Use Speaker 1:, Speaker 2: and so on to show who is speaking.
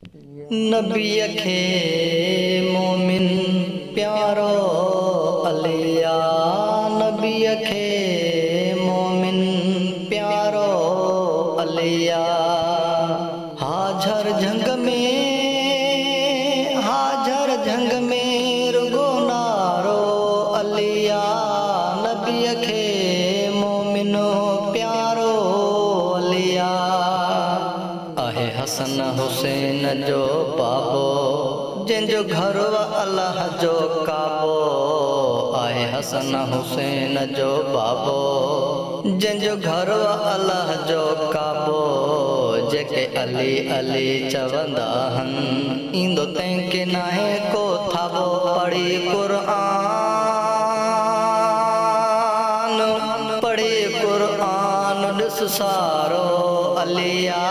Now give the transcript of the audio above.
Speaker 1: नबी खे मोमिन प्यारो अलिया, नबी खे मोमिन प्यारो अलिया। हाजर झंग में रुगो नारो अलिया, नबी खे मोमिनो प्यारो अलिया। आहे हसन हुसैन जो बाबो, जंहिंजो घर अल्लाह जो काबो। आहे हसन हुसैन जो बाबो, जंहिंजो घर अल्लाह जो काबो। जेके अली अली चवंदा हन, ईंदो तंहिंखे नाहे को थाबो। पढ़ी क़ुरान ॾिस सारो अलिया।